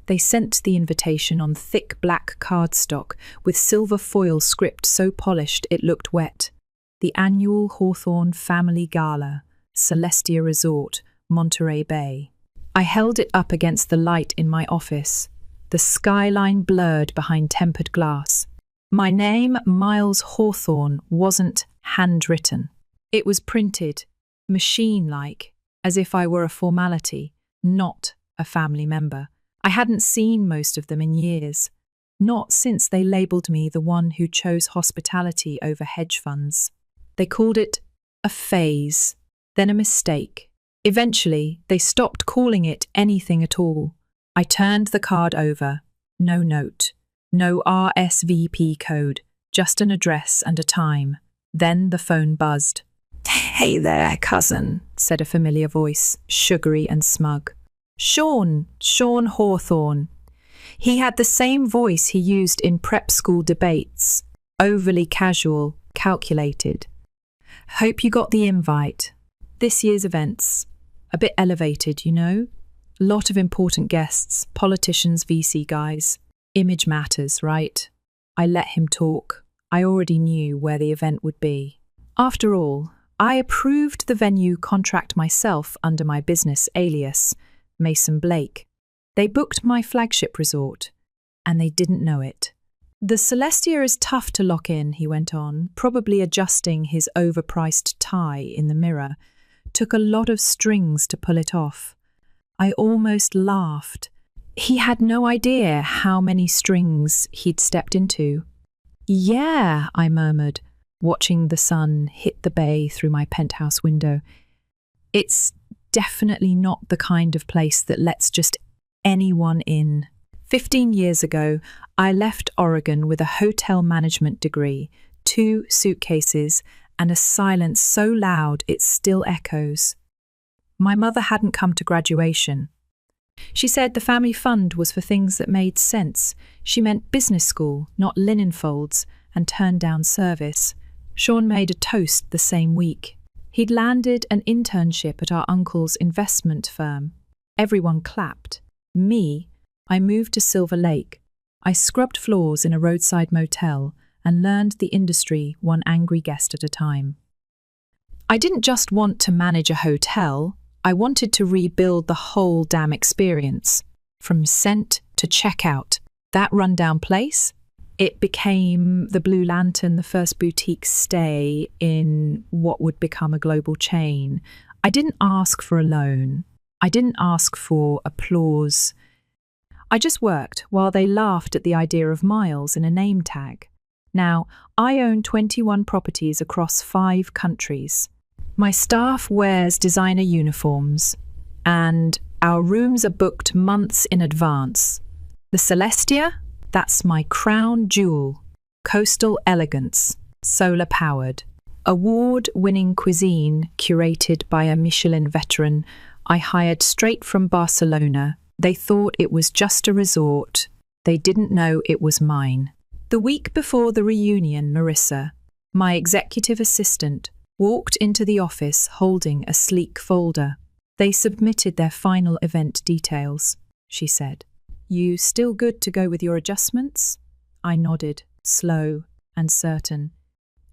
They sent the invitation on thick black cardstock with silver foil script so polished it looked wet. The annual Hawthorne Family Gala, Celestia Resort, Monterey Bay. I held it up against the light in my office, the skyline blurred behind tempered glass. My name, Miles Hawthorne, wasn't handwritten. It was printed, machine-like, as if I were a formality, not a family member. I hadn't seen most of them in years, not since they labelled me the one who chose hospitality over hedge funds. They called it a phase, then a mistake. Eventually, they stopped calling it anything at all. I turned the card over. No note, no RSVP code, just an address and a time. Then the phone buzzed. "Hey there, cousin," said a familiar voice, sugary and smug. Sean Hawthorne. He had the same voice he used in prep school debates, overly casual, calculated. "Hope you got the invite. This year's events. A bit elevated, you know? Lot of important guests, politicians, VC guys. Image matters, right?" I let him talk. I already knew where the event would be. After all, I approved the venue contract myself under my business alias, Mason Blake. They booked my flagship resort, and they didn't know it. "The Celestia is tough to lock in," he went on, probably adjusting his overpriced tie in the mirror. "Took a lot of strings to pull it off." I almost laughed. He had no idea how many strings he'd stepped into. "Yeah," I murmured, watching the sun hit the bay through my penthouse window. "It's definitely not the kind of place that lets just anyone in." 15 years ago, I left Oregon with a hotel management degree, 2 suitcases, and a silence so loud it still echoes. My mother hadn't come to graduation. She said the family fund was for things that made sense. She meant business school, not linen folds, and turned down service. Sean made a toast the same week. He'd landed an internship at our uncle's investment firm. Everyone clapped. Me, I moved to Silver Lake. I scrubbed floors in a roadside motel and learned the industry one angry guest at a time. I didn't just want to manage a hotel, I wanted to rebuild the whole damn experience. From scent to checkout. That rundown place? It became the Blue Lantern, the first boutique stay in what would become a global chain. I didn't ask for a loan. I didn't ask for applause. I just worked while they laughed at the idea of Miles in a name tag. Now, I own 21 properties across 5 countries. My staff wears designer uniforms, and our rooms are booked months in advance. The Celestia? That's my crown jewel. Coastal elegance, solar-powered. Award-winning cuisine curated by a Michelin veteran I hired straight from Barcelona. They thought it was just a resort. They didn't know it was mine. The week before the reunion, Marissa, my executive assistant, walked into the office holding a sleek folder. "They submitted their final event details," she said. "You still good to go with your adjustments?" I nodded, slow and certain.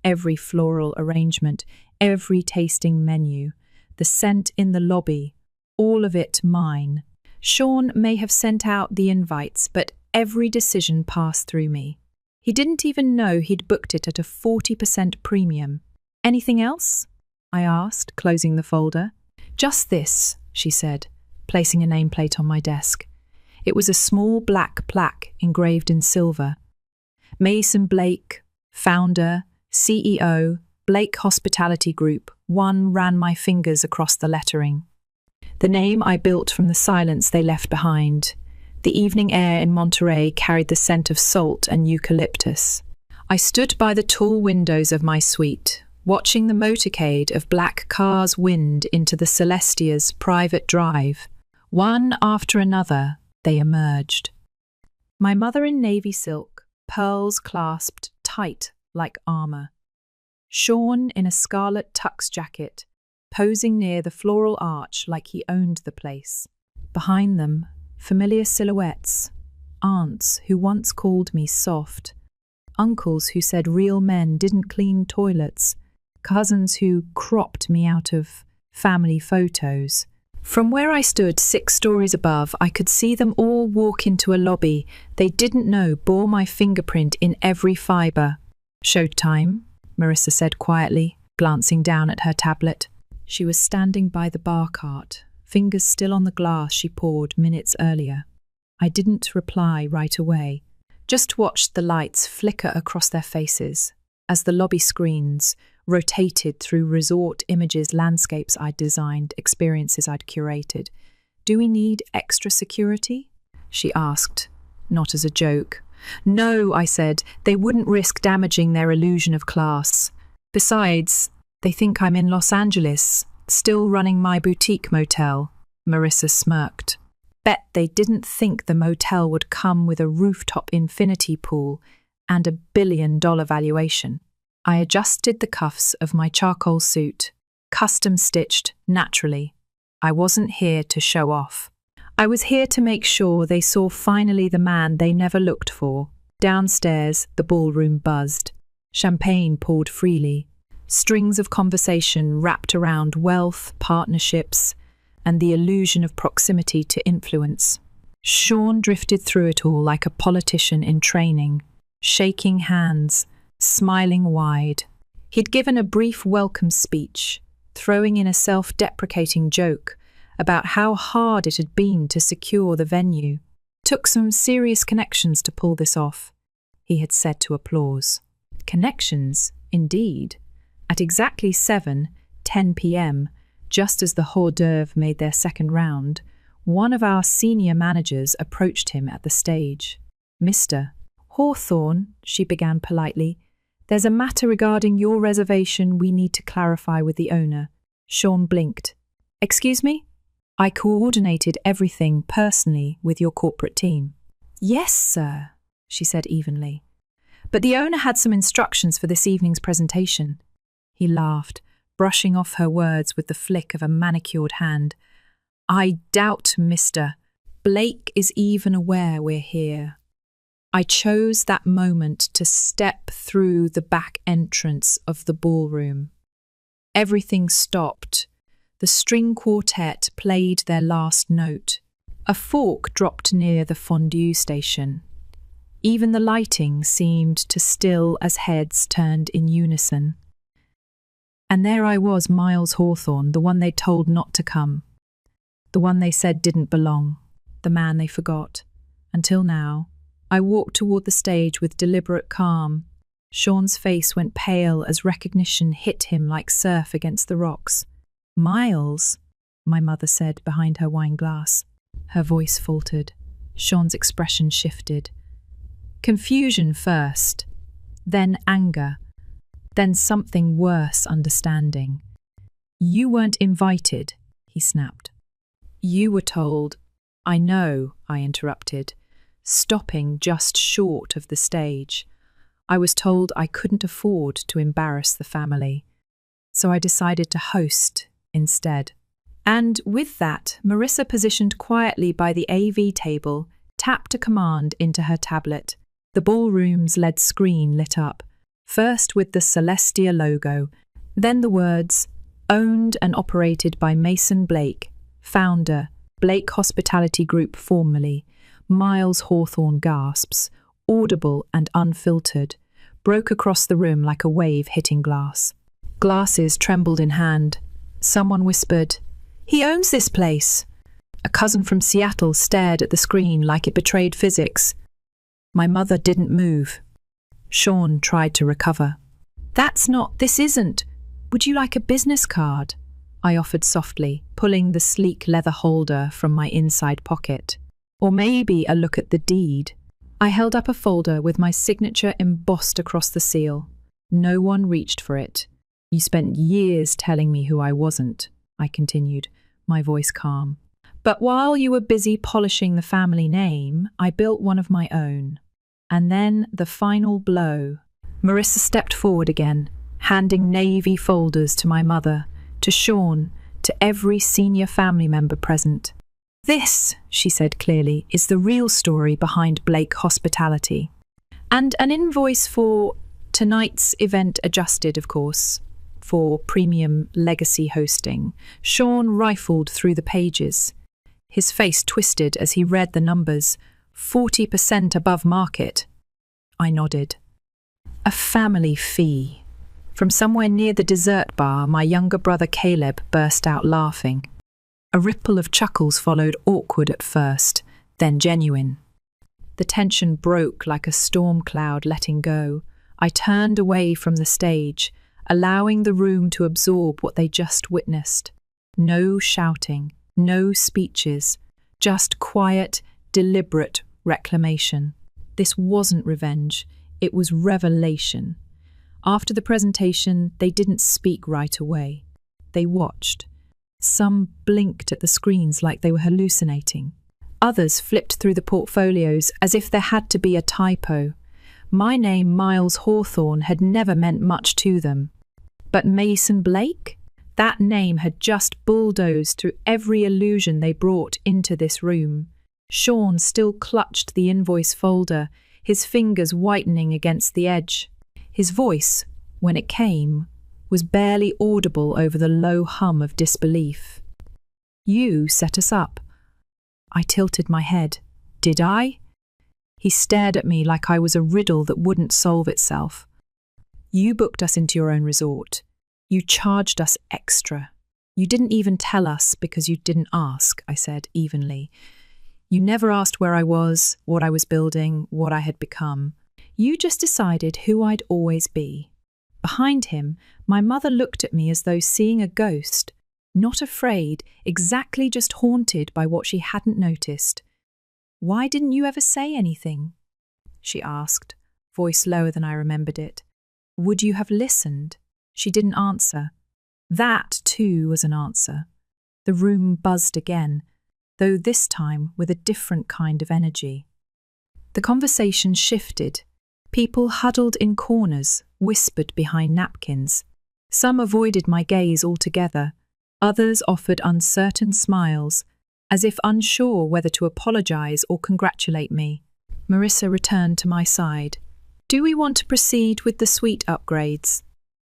Every floral arrangement, every tasting menu, the scent in the lobby, all of it mine. Sean may have sent out the invites, but every decision passed through me. He didn't even know he'd booked it at a 40% premium. "Anything else?" I asked, closing the folder. "Just this," she said, placing a nameplate on my desk. It was a small black plaque engraved in silver. Mason Blake, founder, CEO, Blake Hospitality Group. One ran my fingers across the lettering. The name I built from the silence they left behind. The evening air in Monterey carried the scent of salt and eucalyptus. I stood by the tall windows of my suite, watching the motorcade of black cars wind into the Celestia's private drive. One after another, they emerged. My mother in navy silk, pearls clasped tight like armour. Sean in a scarlet tux jacket, posing near the floral arch like he owned the place. Behind them, Familiar silhouettes. Aunts who once called me soft. Uncles who said real men didn't clean toilets. Cousins who cropped me out of family photos. From where I stood 6 stories above, I could see them all walk into a lobby they didn't know bore my fingerprint in every fibre. "Showtime," Marissa said quietly, glancing down at her tablet. She was standing by the bar cart, fingers still on the glass she poured minutes earlier. I didn't reply right away, just watched the lights flicker across their faces as the lobby screens rotated through resort images, landscapes I'd designed, experiences I'd curated. "Do we need extra security?" she asked, not as a joke. "No," I said, "they wouldn't risk damaging their illusion of class. Besides, they think I'm in Los Angeles, still running my boutique motel." Marissa smirked. "Bet they didn't think the motel would come with a rooftop infinity pool and a $1 billion valuation." I adjusted the cuffs of my charcoal suit, custom stitched naturally. I wasn't here to show off. I was here to make sure they saw finally the man they never looked for. Downstairs, the ballroom buzzed. Champagne poured freely. Strings of conversation wrapped around wealth, partnerships, and the illusion of proximity to influence. Sean drifted through it all like a politician in training, shaking hands, smiling wide. He'd given a brief welcome speech, throwing in a self-deprecating joke about how hard it had been to secure the venue. "Took some serious connections to pull this off," he had said to applause. Connections, indeed. At exactly 7:10 p.m., just as the hors d'oeuvre made their second round, one of our senior managers approached him at the stage. "Mr. Hawthorne," she began politely, "there's a matter regarding your reservation we need to clarify with the owner." Sean blinked. "Excuse me? I coordinated everything personally with your corporate team." "Yes, sir," she said evenly. "But the owner had some instructions for this evening's presentation." He laughed, brushing off her words with the flick of a manicured hand. "I doubt Mr. Blake is even aware we're here." I chose that moment to step through the back entrance of the ballroom. Everything stopped. The string quartet played their last note. A fork dropped near the fondue station. Even the lighting seemed to still as heads turned in unison. And there I was, Miles Hawthorne, the one they told not to come. The one they said didn't belong. The man they forgot. Until now, I walked toward the stage with deliberate calm. Sean's face went pale as recognition hit him like surf against the rocks. "Miles," my mother said behind her wine glass. Her voice faltered. Sean's expression shifted. Confusion first, then anger, then something worse, understanding. "You weren't invited," he snapped. "You were told." "I know," I interrupted, stopping just short of the stage. "I was told I couldn't afford to embarrass the family, so I decided to host instead." And with that, Marissa, positioned quietly by the AV table, tapped a command into her tablet. The ballroom's LED screen lit up, first with the Celestia logo, then the words, "Owned and operated by Mason Blake, founder, Blake Hospitality Group formerly." Miles Hawthorne gasps, audible and unfiltered, broke across the room like a wave hitting glass. Glasses trembled in hand. Someone whispered, "He owns this place." A cousin from Seattle stared at the screen like it betrayed physics. My mother didn't move. Sean tried to recover. This isn't. Would you like a business card?" I offered softly, pulling the sleek leather holder from my inside pocket. "Or maybe a look at the deed." I held up a folder with my signature embossed across the seal. No one reached for it. "You spent years telling me who I wasn't," I continued, my voice calm. "But while you were busy polishing the family name, I built one of my own." And then the final blow. Marissa stepped forward again, handing navy folders to my mother, to Sean, to every senior family member present. This, she said clearly, is the real story behind Blake Hospitality. And an invoice for tonight's event, adjusted, of course, for premium legacy hosting. Sean rifled through the pages. His face twisted as he read the numbers. 40% above market. I nodded. A family fee. From somewhere near the dessert bar, my younger brother Caleb burst out laughing. A ripple of chuckles followed, awkward at first, then genuine. The tension broke like a storm cloud letting go. I turned away from the stage, allowing the room to absorb what they just witnessed. No shouting, no speeches, just quiet, deliberate reclamation. This wasn't revenge, it was revelation. After the presentation, they didn't speak right away. They watched. Some blinked at the screens like they were hallucinating. Others flipped through the portfolios as if there had to be a typo. My name, Miles Hawthorne, had never meant much to them. But Mason Blake? That name had just bulldozed through every illusion they brought into this room. Sean still clutched the invoice folder, his fingers whitening against the edge. His voice, when it came, was barely audible over the low hum of disbelief. You set us up. I tilted my head. Did I? He stared at me like I was a riddle that wouldn't solve itself. You booked us into your own resort. You charged us extra. You didn't even tell us because you didn't ask, I said evenly. You never asked where I was, what I was building, what I had become. You just decided who I'd always be. Behind him, my mother looked at me as though seeing a ghost, not afraid, exactly just haunted by what she hadn't noticed. Why didn't you ever say anything? She asked, voice lower than I remembered it. Would you have listened? She didn't answer. That, too, was an answer. The room buzzed again, though this time with a different kind of energy. The conversation shifted. People huddled in corners, whispered behind napkins. Some avoided my gaze altogether. Others offered uncertain smiles, as if unsure whether to apologize or congratulate me. Marissa returned to my side. Do we want to proceed with the suite upgrades?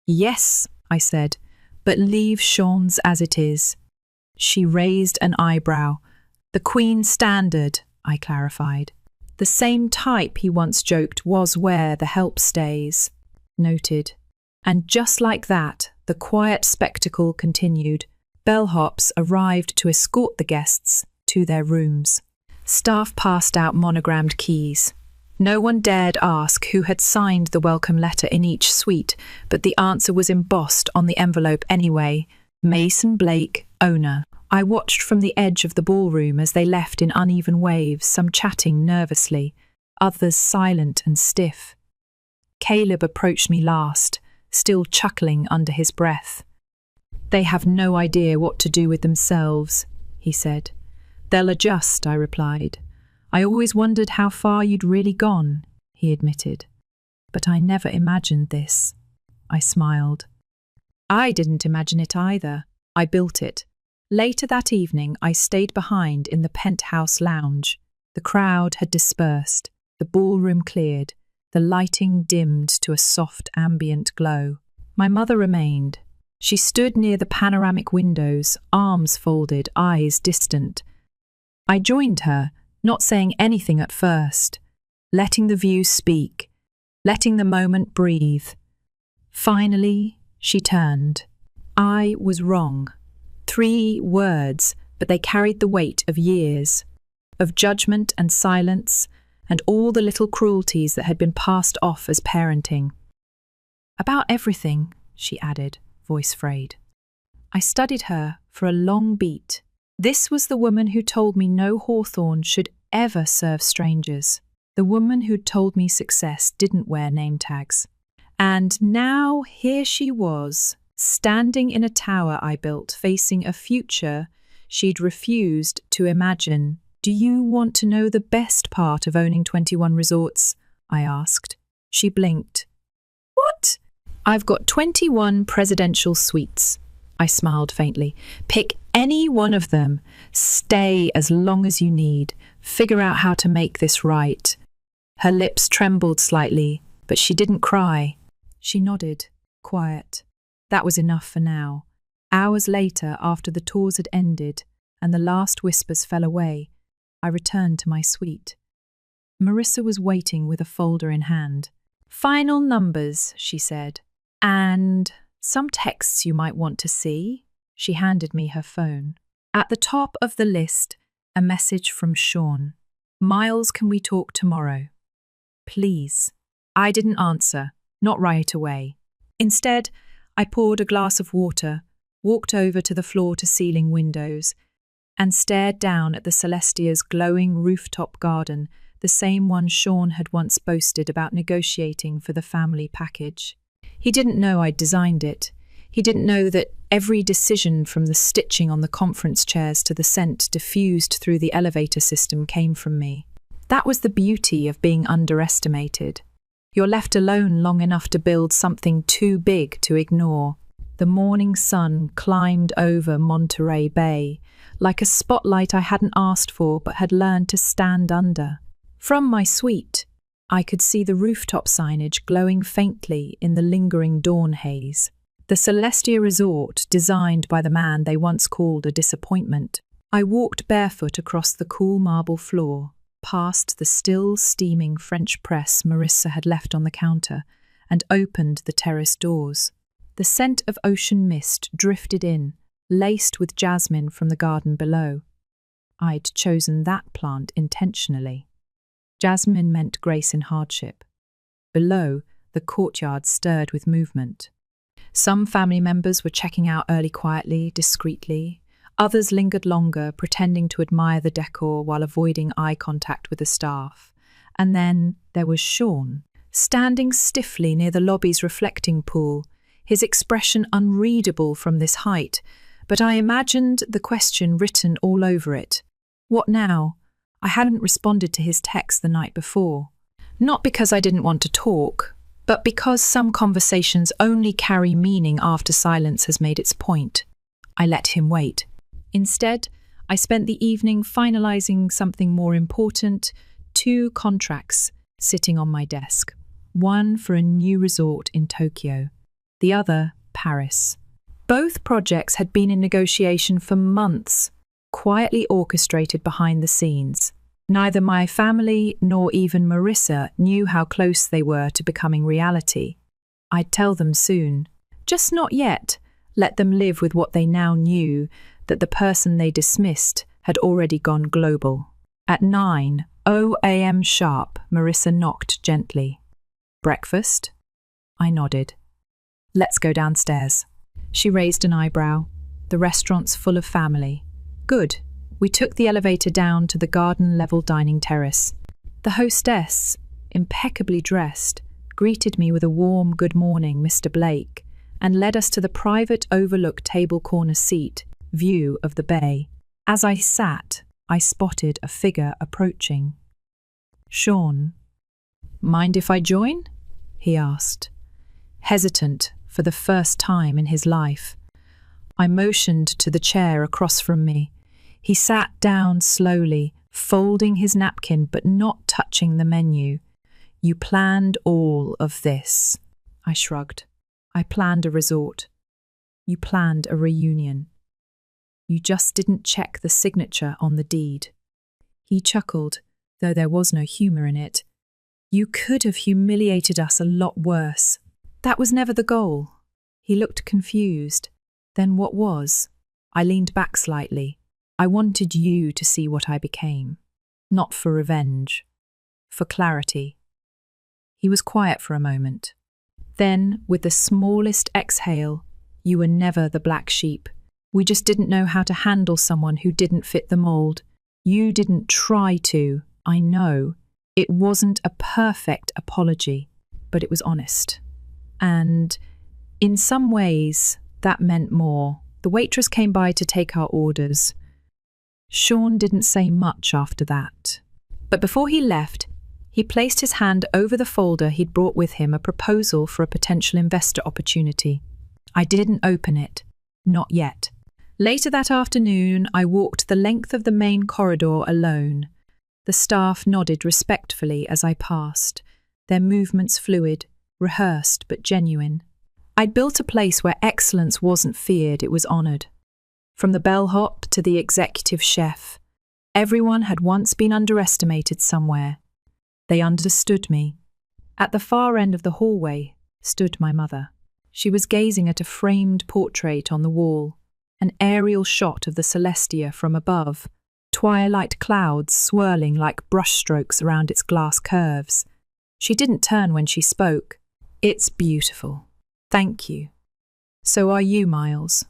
Yes, I said, but leave Sean's as it is. She raised an eyebrow. The Queen Standard, I clarified. The same type he once joked was where the help stays. Noted. And just like that, the quiet spectacle continued. Bellhops arrived to escort the guests to their rooms. Staff passed out monogrammed keys. No one dared ask who had signed the welcome letter in each suite, but the answer was embossed on the envelope anyway. Mason Blake, owner. I watched from the edge of the ballroom as they left in uneven waves, some chatting nervously, others silent and stiff. Caleb approached me last, still chuckling under his breath. They have no idea what to do with themselves, he said. They'll adjust, I replied. I always wondered how far you'd really gone, he admitted. But I never imagined this. I smiled. I didn't imagine it either. I built it. Later that evening, I stayed behind in the penthouse lounge. The crowd had dispersed, the ballroom cleared, the lighting dimmed to a soft ambient glow. My mother remained. She stood near the panoramic windows, arms folded, eyes distant. I joined her, not saying anything at first, letting the view speak, letting the moment breathe. Finally, she turned. I was wrong. 3 words, but they carried the weight of years, of judgment and silence, and all the little cruelties that had been passed off as parenting. About everything, she added, voice frayed. I studied her for a long beat. This was the woman who told me no Hawthorne should ever serve strangers. The woman who'd told me success didn't wear name tags. And now here she was, standing in a tower I built, facing a future she'd refused to imagine. Do you want to know the best part of owning 21 resorts? I asked. She blinked. What? I've got 21 presidential suites. I smiled faintly. Pick Any one of them. Stay as long as you need. Figure out how to make this right. Her lips trembled slightly, but she didn't cry. She nodded, quiet. That was enough for now. Hours later, after the tours had ended and the last whispers fell away, I returned to my suite. Marissa was waiting with a folder in hand. "Final numbers," she said. "And some texts you might want to see." She handed me her phone. At the top of the list, a message from Sean. "Miles, can we talk tomorrow? Please." I didn't answer, not right away. Instead, I poured a glass of water, walked over to the floor-to-ceiling windows, and stared down at the Celestia's glowing rooftop garden, the same one Sean had once boasted about negotiating for the family package. He didn't know I'd designed it. He didn't know that every decision, from the stitching on the conference chairs to the scent diffused through the elevator system, came from me. That was the beauty of being underestimated. You're left alone long enough to build something too big to ignore. The morning sun climbed over Monterey Bay, like a spotlight I hadn't asked for but had learned to stand under. From my suite, I could see the rooftop signage glowing faintly in the lingering dawn haze. The Celestia Resort, designed by the man they once called a disappointment. I walked barefoot across the cool marble floor, past the still steaming French press Marissa had left on the counter, and opened the terrace doors. The scent of ocean mist drifted in, laced with jasmine from the garden below. I'd chosen that plant intentionally. Jasmine meant grace in hardship. Below, the courtyard stirred with movement. Some family members were checking out early quietly, discreetly. Others lingered longer, pretending to admire the decor while avoiding eye contact with the staff. And then there was Sean, standing stiffly near the lobby's reflecting pool, his expression unreadable from this height, but I imagined the question written all over it. What now? I hadn't responded to his text the night before. Not because I didn't want to talk, but because some conversations only carry meaning after silence has made its point. I let him wait. Instead, I spent the evening finalizing something more important, 2 contracts sitting on my desk. One for a new resort in Tokyo, the other Paris. Both projects had been in negotiation for months, quietly orchestrated behind the scenes. Neither my family nor even Marissa knew how close they were to becoming reality. I'd tell them soon. Just not yet. Let them live with what they now knew, that the person they dismissed had already gone global. At 9:00 a.m. sharp, Marissa knocked gently. "Breakfast?" I nodded. "Let's go downstairs." She raised an eyebrow. "The restaurant's full of family." "Good." We took the elevator down to the garden-level dining terrace. The hostess, impeccably dressed, greeted me with a warm "Good morning, Mr. Blake," and led us to the private overlook table corner seat, view of the bay. As I sat, I spotted a figure approaching. "Sean, mind if I join?" he asked, hesitant for the first time in his life. I motioned to the chair across from me. He sat down slowly, folding his napkin but not touching the menu. "You planned all of this." I shrugged. "I planned a resort. You planned a reunion. You just didn't check the signature on the deed." He chuckled, though there was no humour in it. "You could have humiliated us a lot worse. That was never the goal." He looked confused. "Then what was?" I leaned back slightly. "I wanted you to see what I became. Not for revenge. For clarity." He was quiet for a moment. Then, with the smallest exhale, "You were never the black sheep. We just didn't know how to handle someone who didn't fit the mold. You didn't try to, I know. It wasn't a perfect apology, but it was honest. And in some ways, that meant more. The waitress came by to take our orders. Sean didn't say much after that. But before he left, he placed his hand over the folder he'd brought with him, a proposal for a potential investor opportunity. I didn't open it. Not yet. Later that afternoon, I walked the length of the main corridor alone. The staff nodded respectfully as I passed, their movements fluid, rehearsed but genuine. I'd built a place where excellence wasn't feared, it was honoured. From the bellhop to the executive chef, everyone had once been underestimated somewhere. They understood me. At the far end of the hallway stood my mother. She was gazing at a framed portrait on the wall, an aerial shot of the Celestia from above, twilight clouds swirling like brushstrokes around its glass curves. She didn't turn when she spoke. "It's beautiful. Thank you. So are you, Miles."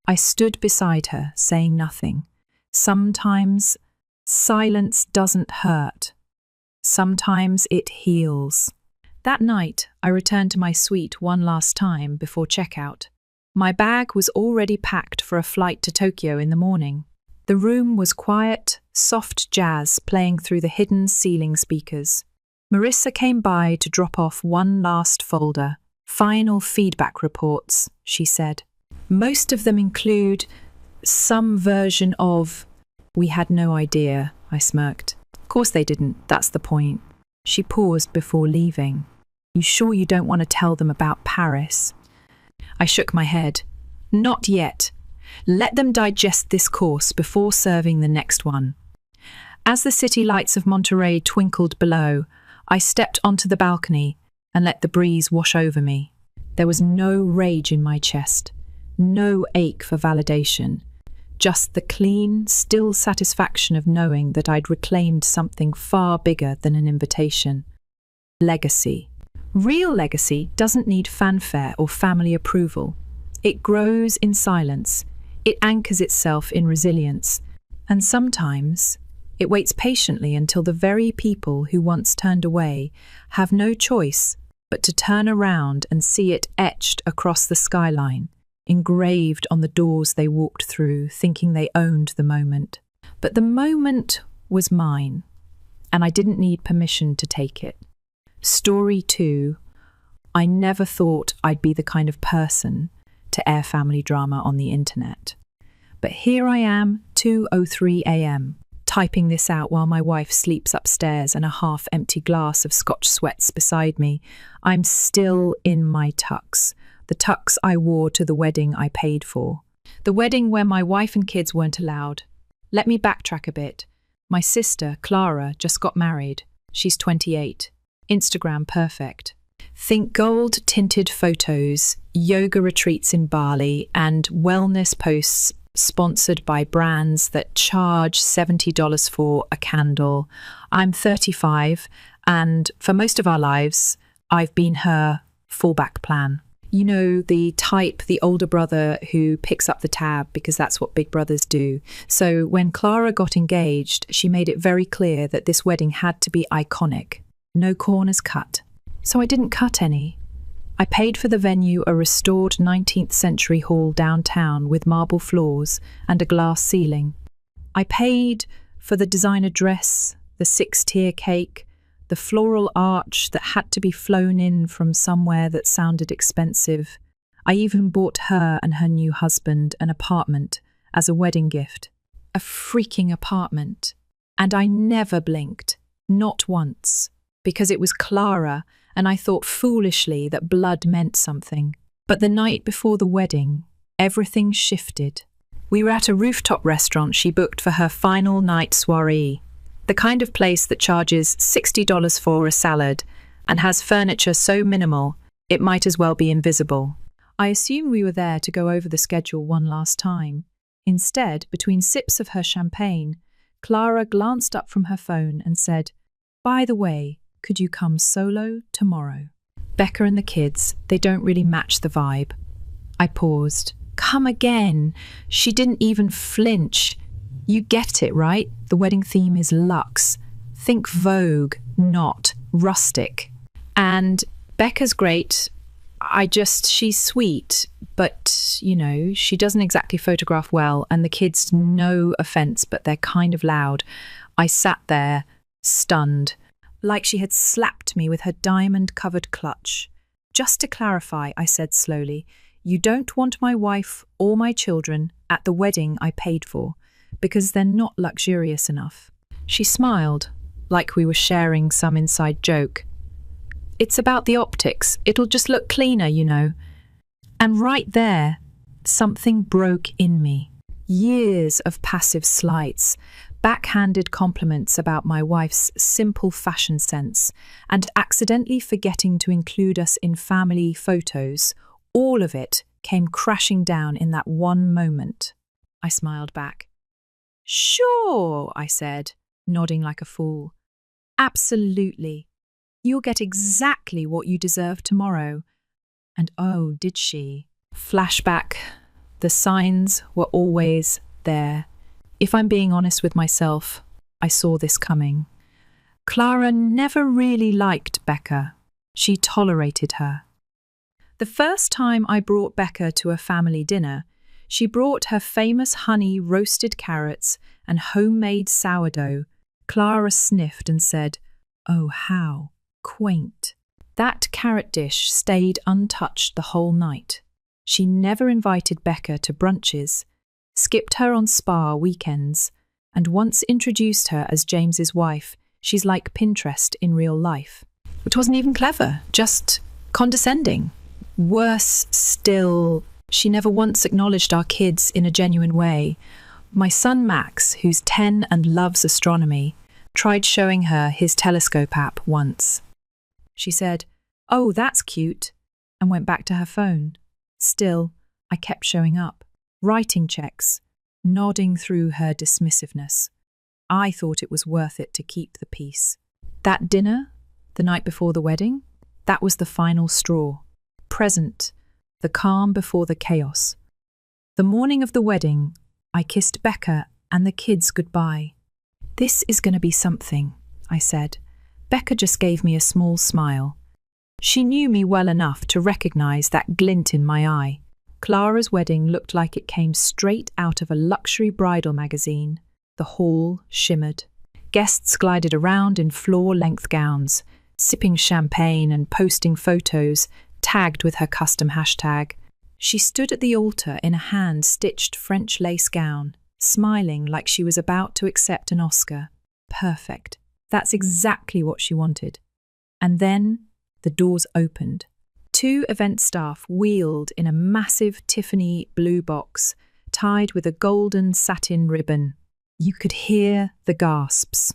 I stood beside her, saying nothing. Sometimes silence doesn't hurt. Sometimes it heals. That night, I returned to my suite one last time before checkout. My bag was already packed for a flight to Tokyo in the morning. The room was quiet, soft jazz playing through the hidden ceiling speakers. Marissa came by to drop off one last folder. "Final feedback reports," she said. "Most of them include some version of..." "We had no idea," I smirked. "Of course they didn't, that's the point." She paused before leaving. "You sure you don't want to tell them about Paris?" I shook my head. "Not yet. Let them digest this course before serving the next one." As the city lights of Monterey twinkled below, I stepped onto the balcony and let the breeze wash over me. There was no rage in my chest, no ache for validation, just the clean, still satisfaction of knowing that I'd reclaimed something far bigger than an invitation. Legacy. Real legacy doesn't need fanfare or family approval. It grows in silence. It anchors itself in resilience. And sometimes it waits patiently until the very people who once turned away have no choice but to turn around and see it etched across the skyline, engraved on the doors they walked through, thinking they owned the moment. But the moment was mine, and I didn't need permission to take it. Story 2. I never thought I'd be the kind of person to air family drama on the internet. But here I am, 2:03 a.m., typing this out while my wife sleeps upstairs and a half-empty glass of Scotch sweats beside me. I'm still in my tux, the tux I wore to the wedding I paid for. The wedding where my wife and kids weren't allowed. Let me backtrack a bit. My sister, Clara, just got married. She's 28. Instagram perfect. Think gold-tinted photos, yoga retreats in Bali, and wellness posts sponsored by brands that charge $70 for a candle. I'm 35, and for most of our lives, I've been her fallback plan. You know, the type, the older brother who picks up the tab because that's what big brothers do. So when Clara got engaged, she made it very clear that this wedding had to be iconic. No corners cut. So I didn't cut any. I paid for the venue, a restored 19th century hall downtown with marble floors and a glass ceiling. I paid for the designer dress, the 6-tier cake, the floral arch that had to be flown in from somewhere that sounded expensive. I even bought her and her new husband an apartment as a wedding gift. A freaking apartment. And I never blinked, not once, because it was Clara, and I thought foolishly that blood meant something. But the night before the wedding, everything shifted. We were at a rooftop restaurant she booked for her final night soiree, the kind of place that charges $60 for a salad and has furniture so minimal it might as well be invisible. I assumed we were there to go over the schedule one last time. Instead, between sips of her champagne, Clara glanced up from her phone and said, "By the way, could you come solo tomorrow?" Becca and the kids, they don't really match the vibe. I paused. Come again. She didn't even flinch. You get it, right? The wedding theme is luxe. Think Vogue, not rustic. And Becca's great. She's sweet, but, you know, she doesn't exactly photograph well, and the kids, no offense, but they're kind of loud. I sat there, stunned, like she had slapped me with her diamond-covered clutch. "Just to clarify," I said slowly, You don't want my wife or my children at the wedding I paid for, because they're not luxurious enough." She smiled, like we were sharing some inside joke. "It's about the optics. It'll just look cleaner, you know." And right there, something broke in me. Years of passive slights, backhanded compliments about my wife's simple fashion sense, and accidentally forgetting to include us in family photos, all of it came crashing down in that one moment. I smiled back. "Sure," I said, nodding like a fool. "Absolutely. You'll get exactly what you deserve tomorrow." And oh, did she? Flashback. The signs were always there. If I'm being honest with myself, I saw this coming. Clara never really liked Becca. She tolerated her. The first time I brought Becca to a family dinner, she brought her famous honey roasted carrots and homemade sourdough. Clara sniffed and said, "Oh, how quaint." That carrot dish stayed untouched the whole night. She never invited Becca to brunches, skipped her on spa weekends, and once introduced her as James's wife. She's like Pinterest in real life. It wasn't even clever, just condescending. Worse still, she never once acknowledged our kids in a genuine way. My son Max, who's 10 and loves astronomy, tried showing her his telescope app once. She said, "Oh, that's cute," and went back to her phone. Still, I kept showing up, writing checks, nodding through her dismissiveness. I thought it was worth it to keep the peace. That dinner, the night before the wedding, that was the final straw. Present, the calm before the chaos. The morning of the wedding, I kissed Becca and the kids goodbye. "This is going to be something," I said. Becca just gave me a small smile. She knew me well enough to recognize that glint in my eye. Clara's wedding looked like it came straight out of a luxury bridal magazine. The hall shimmered. Guests glided around in floor-length gowns, sipping champagne and posting photos tagged with her custom hashtag. She stood at the altar in a hand-stitched French lace gown, smiling like she was about to accept an Oscar. Perfect. That's exactly what she wanted. And then the doors opened. 2 event staff wheeled in a massive Tiffany blue box, tied with a golden satin ribbon. You could hear the gasps.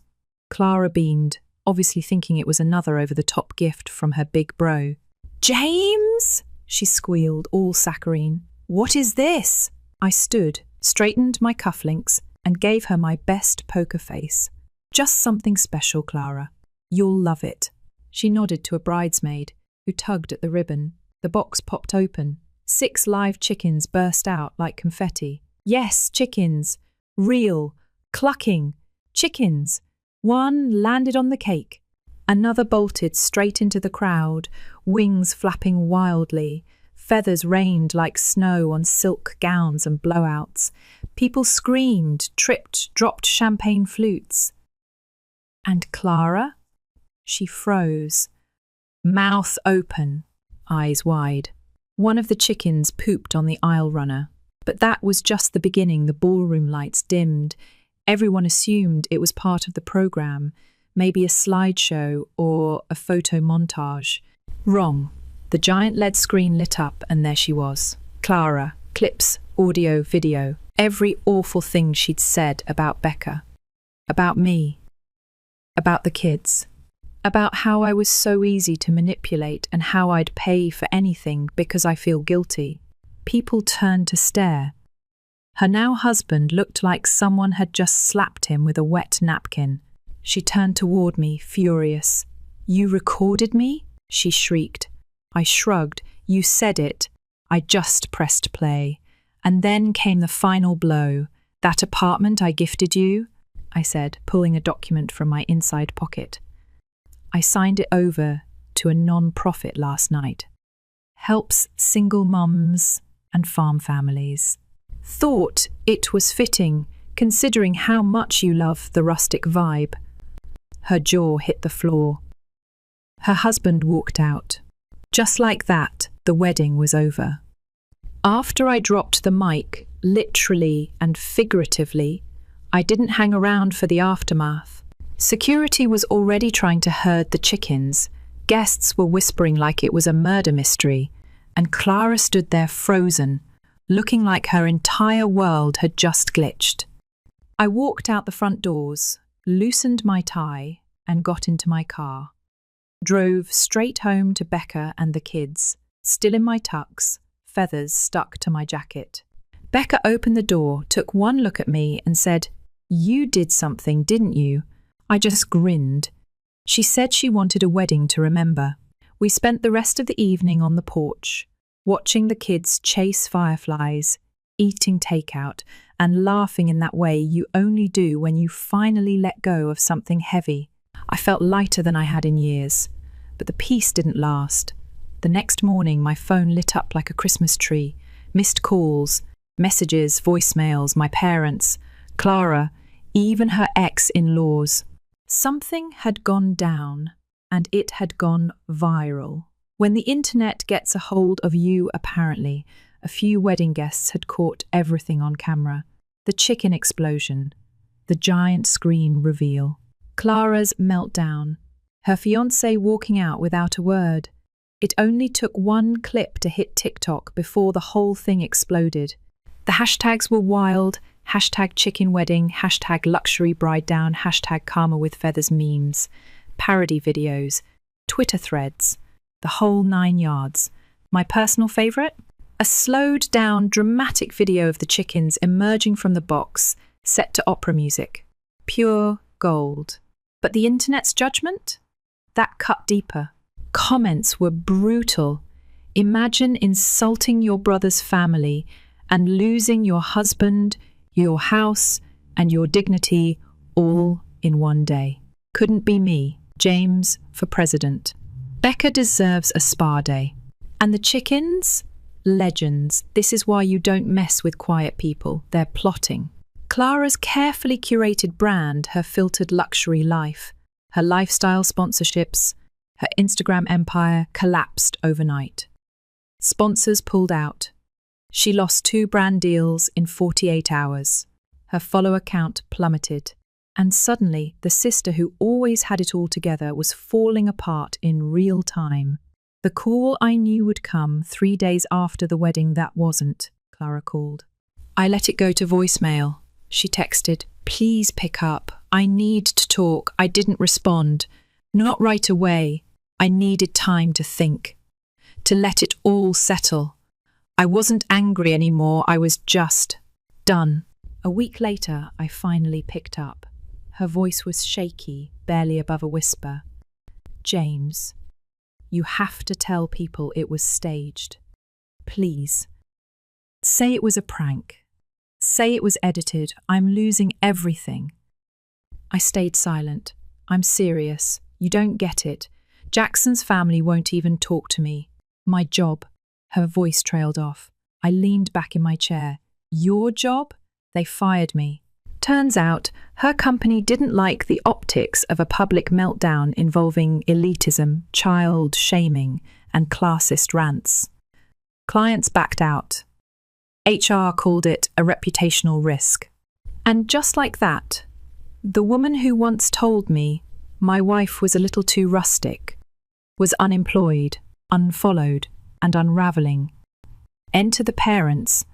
Clara beamed, obviously thinking it was another over-the-top gift from her big bro. "James!" she squealed, all saccharine. "What is this?" I stood, straightened my cufflinks, and gave her my best poker face. "Just something special, Clara. You'll love it." She nodded to a bridesmaid, who tugged at the ribbon. The box popped open. 6 live chickens burst out like confetti. Yes, chickens. Real, clucking chickens. One landed on the cake. Another bolted straight into the crowd, wings flapping wildly. Feathers rained like snow on silk gowns and blowouts. People screamed, tripped, dropped champagne flutes. And Clara? She froze. Mouth open, eyes wide. One of the chickens pooped on the aisle runner. But that was just the beginning. The ballroom lights dimmed. Everyone assumed it was part of the program, maybe a slideshow or a photo montage. Wrong. The giant LED screen lit up and there she was. Clara. Clips, audio, video. Every awful thing she'd said about Becca. About me. About the kids. About how I was so easy to manipulate and how I'd pay for anything because I feel guilty. People turned to stare. Her now husband looked like someone had just slapped him with a wet napkin. She turned toward me, furious. "You recorded me?" she shrieked. I shrugged. "You said it." I just pressed play. And then came the final blow. "That apartment I gifted you?" I said, pulling a document from my inside pocket. I signed it over to a non-profit last night. Helps single mums and farm families. Thought it was fitting, considering how much you love the rustic vibe. Her jaw hit the floor. Her husband walked out. Just like that, the wedding was over. After I dropped the mic, literally and figuratively, I didn't hang around for the aftermath. Security was already trying to herd the chickens. Guests were whispering like it was a murder mystery, and Clara stood there frozen, looking like her entire world had just glitched. I walked out the front doors, loosened my tie, and got into my car. Drove straight home to Becca and the kids, still in my tux, feathers stuck to my jacket. Becca opened the door, took one look at me and said, "You did something, didn't you?" I just grinned. She said she wanted a wedding to remember. We spent the rest of the evening on the porch, watching the kids chase fireflies, eating takeout, and laughing in that way you only do when you finally let go of something heavy. I felt lighter than I had in years, but the peace didn't last. The next morning, my phone lit up like a Christmas tree. Missed calls, messages, voicemails, my parents, Clara, even her ex-in-laws. Something had gone down, and it had gone viral. When the internet gets a hold of you, apparently, a few wedding guests had caught everything on camera. The chicken explosion, the giant screen reveal, Clara's meltdown, her fiancé walking out without a word. It only took one clip to hit TikTok before the whole thing exploded. The hashtags were wild, #chickenwedding, #luxurybridedown, #karmawithfeathers memes, parody videos, Twitter threads, the whole 9 yards. My personal favourite? A slowed down dramatic video of the chickens emerging from the box, set to opera music. Pure gold. But the internet's judgment? That cut deeper. Comments were brutal. Imagine insulting your brother's family and losing your husband, your house, and your dignity all in one day. Couldn't be me. James for president. Becca deserves a spa day. And the chickens? Legends. This is why you don't mess with quiet people. They're plotting. Clara's carefully curated brand, her filtered luxury life, her lifestyle sponsorships, her Instagram empire collapsed overnight. Sponsors pulled out. She lost 2 brand deals in 48 hours. Her follower count plummeted. And suddenly, the sister who always had it all together was falling apart in real time. The call I knew would come 3 days after the wedding that wasn't, Clara called. I let it go to voicemail. She texted, "Please pick up. I need to talk." I didn't respond. Not right away. I needed time to think, to let it all settle. I wasn't angry anymore. I was just done. A week later, I finally picked up. Her voice was shaky, barely above a whisper. "James, you have to tell people it was staged. Please. Say it was a prank. Say it was edited. I'm losing everything." I stayed silent. "I'm serious. You don't get it. Jackson's family won't even talk to me. My job." Her voice trailed off. I leaned back in my chair. "Your job? They fired me." Turns out, her company didn't like the optics of a public meltdown involving elitism, child shaming, and classist rants. Clients backed out. HR called it a reputational risk. And just like that, the woman who once told me my wife was a little too rustic was unemployed, unfollowed, and unravelling. Enter the parents.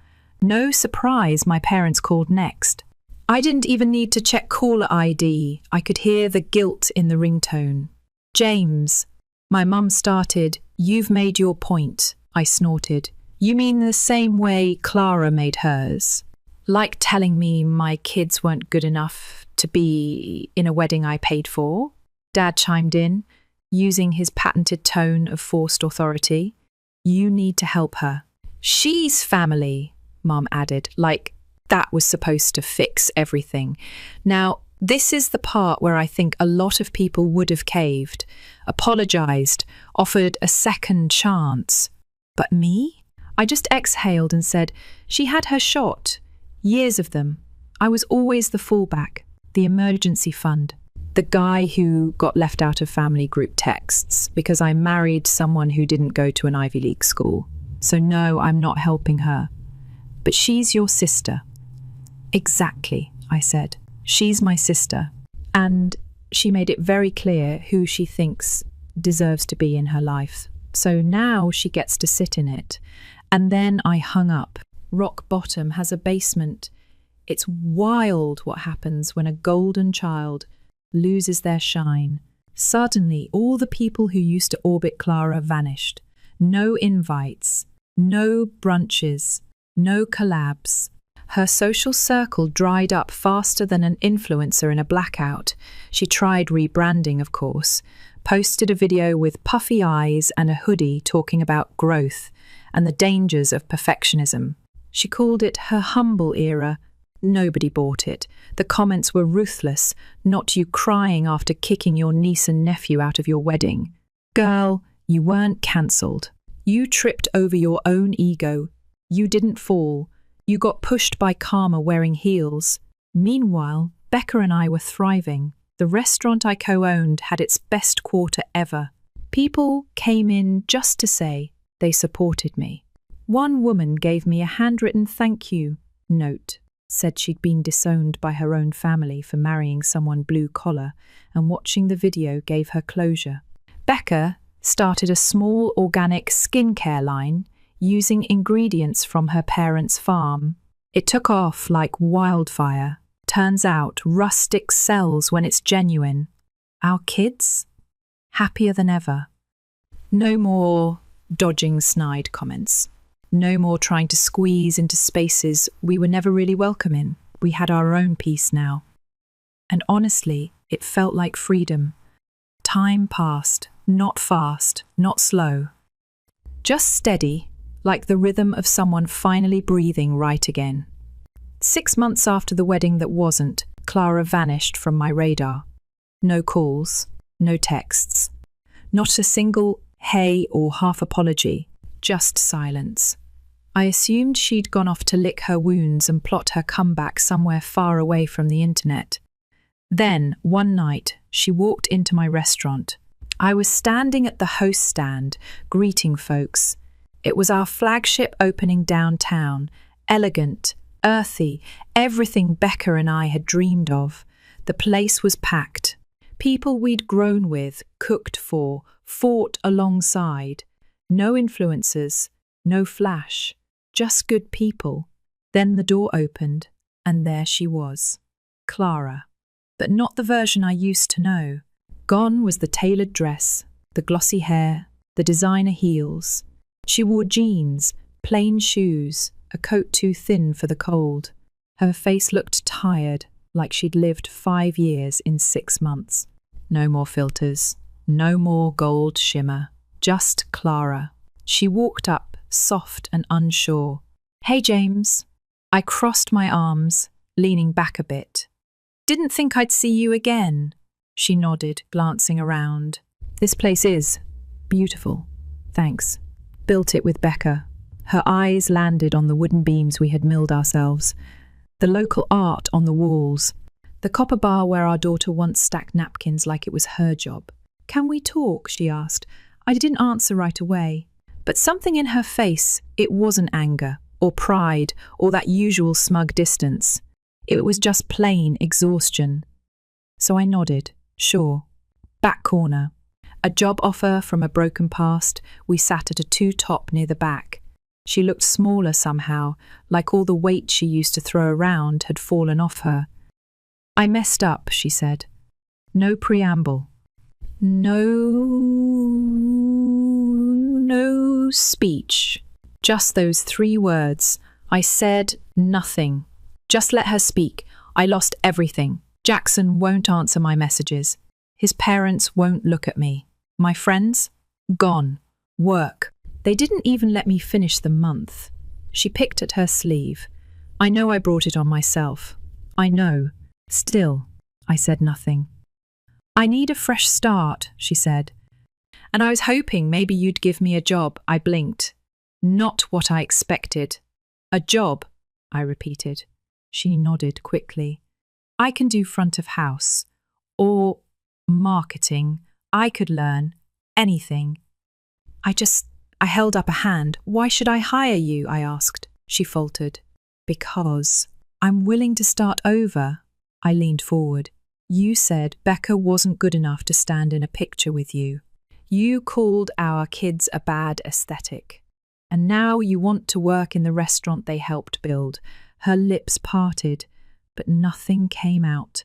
No surprise my parents called next. I didn't even need to check caller ID. I could hear the guilt in the ringtone. "James," my mum started. "You've made your point," I snorted. "You mean the same way Clara made hers? Like telling me my kids weren't good enough to be in a wedding I paid for?" Dad chimed in, using his patented tone of forced authority. "You need to help her." "She's family," Mum added, like that was supposed to fix everything. Now, this is the part where I think a lot of people would have caved, apologised, offered a second chance. But me? I just exhaled and said, she had her shot. Years of them. I was always the fallback, the emergency fund, the guy who got left out of family group texts because I married someone who didn't go to an Ivy League school. So no, I'm not helping her. But she's your sister. Exactly, I said. She's my sister. And she made it very clear who she thinks deserves to be in her life. So now she gets to sit in it. And then I hung up. Rock Bottom has a basement. It's wild what happens when a golden child loses their shine. Suddenly, all the people who used to orbit Clara vanished. No invites, no brunches, no collabs. Her social circle dried up faster than an influencer in a blackout. She tried rebranding, of course, posted a video with puffy eyes and a hoodie talking about growth and the dangers of perfectionism. She called it her humble era. Nobody bought it. The comments were ruthless, not you crying after kicking your niece and nephew out of your wedding. Girl, you weren't cancelled. You tripped over your own ego. You didn't fall. You got pushed by karma wearing heels. Meanwhile, Becca and I were thriving. The restaurant I co-owned had its best quarter ever. People came in just to say they supported me. One woman gave me a handwritten thank you note, said she'd been disowned by her own family for marrying someone blue-collar, and watching the video gave her closure. Becca started a small organic skincare line using ingredients from her parents' farm. It took off like wildfire. Turns out rustic sells when it's genuine. Our kids? Happier than ever. No more dodging snide comments. No more trying to squeeze into spaces we were never really welcome in. We had our own peace now. And honestly, it felt like freedom. Time passed, not fast, not slow. Just steady, like the rhythm of someone finally breathing right again. 6 months after the wedding that wasn't, Clara vanished from my radar. No calls, no texts. Not a single hey or half apology, just silence. I assumed she'd gone off to lick her wounds and plot her comeback somewhere far away from the internet. Then, one night, she walked into my restaurant. I was standing at the host stand, greeting folks. It was our flagship opening downtown, elegant, earthy, everything Becca and I had dreamed of. The place was packed. People we'd grown with, cooked for, fought alongside. No influencers, no flash, just good people. Then the door opened, and there she was, Clara. But not the version I used to know. Gone was the tailored dress, the glossy hair, the designer heels. She wore jeans, plain shoes, a coat too thin for the cold. Her face looked tired, like she'd lived 5 years in 6 months. No more filters, no more gold shimmer, just Clara. She walked up, soft and unsure. "Hey, James." I crossed my arms, leaning back a bit. "Didn't think I'd see you again." She nodded, glancing around. "This place is beautiful. Thanks." Built it with Becca. Her eyes landed on the wooden beams we had milled ourselves, the local art on the walls, the copper bar where our daughter once stacked napkins like it was her job. "Can we talk?" she asked. I didn't answer right away. But something in her face, it wasn't anger, or pride, or that usual smug distance. It was just plain exhaustion. So I nodded, sure. Back corner. A job offer from a broken past. We sat at a two-top near the back. She looked smaller somehow, like all the weight she used to throw around had fallen off her. "I messed up," she said. No preamble. No speech. Just those 3 words. I said nothing. Just let her speak. I lost everything. Jackson won't answer my messages. His parents won't look at me. My friends? Gone. Work. They didn't even let me finish the month. She picked at her sleeve. I know I brought it on myself. I know. Still, I said nothing. "I need a fresh start," she said. "And I was hoping maybe you'd give me a job." I blinked. Not what I expected. "A job," I repeated. She nodded quickly. "I can do front of house. Or marketing. I could learn anything." I I held up a hand. Why should I hire you? I asked. She faltered. Because I'm willing to start over. I leaned forward. You said Becca wasn't good enough to stand in a picture with you. You called our kids a bad aesthetic. And now you want to work in the restaurant they helped build. Her lips parted, but nothing came out.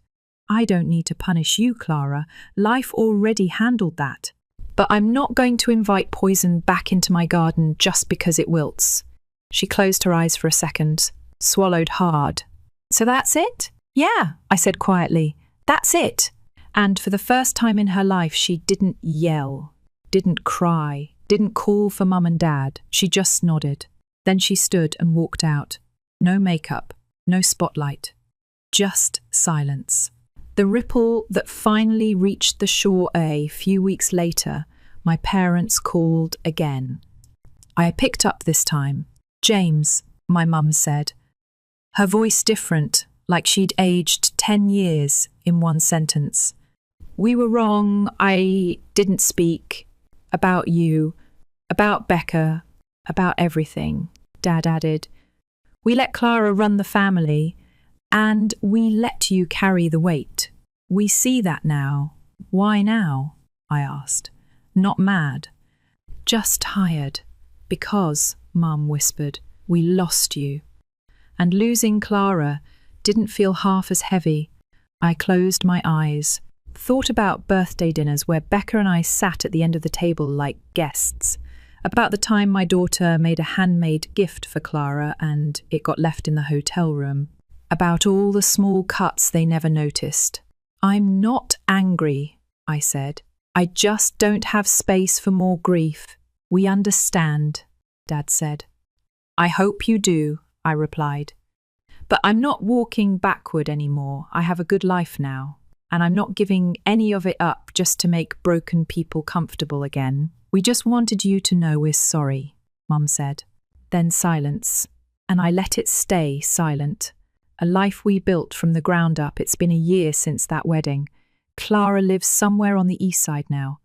I don't need to punish you, Clara. Life already handled that. But I'm not going to invite poison back into my garden just because it wilts. She closed her eyes for a second, swallowed hard. So that's it? Yeah, I said quietly. That's it. And for the first time in her life, she didn't yell, didn't cry, didn't call for mum and dad. She just nodded. Then she stood and walked out. No makeup, no spotlight, just silence. The ripple that finally reached the shore. A few weeks later, my parents called again. I picked up this time. James, my mum said. Her voice different, like she'd aged 10 years in one sentence. We were wrong. I didn't speak. About you, about Becca, about everything, Dad added. We let Clara run the family, and we let you carry the weight. We see that now. Why now? I asked. Not mad. Just tired. Because, Mum whispered, we lost you. And losing Clara didn't feel half as heavy. I closed my eyes, thought about birthday dinners where Becca and I sat at the end of the table like guests, about the time my daughter made a handmade gift for Clara and it got left in the hotel room, about all the small cuts they never noticed. I'm not angry, I said. I just don't have space for more grief. We understand, Dad said. I hope you do, I replied. But I'm not walking backward anymore. I have a good life now. And I'm not giving any of it up just to make broken people comfortable again. We just wanted you to know we're sorry, Mum said. Then silence, and I let it stay silent. A life we built from the ground up. It's been a year since that wedding. Clara lives somewhere on the east side now.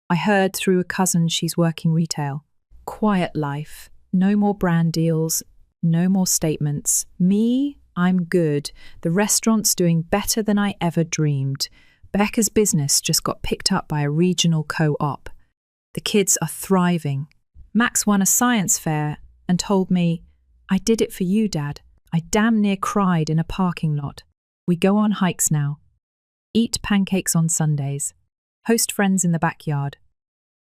I heard through a cousin she's working retail. Quiet life, no more brand deals, no more statements. Me, I'm good. The restaurant's doing better than I ever dreamed. Becca's business just got picked up by a regional co-op. The kids are thriving. Max won a science fair and told me, I did it for you, Dad. I damn near cried in a parking lot. We go on hikes now. Eat pancakes on Sundays. Host friends in the backyard.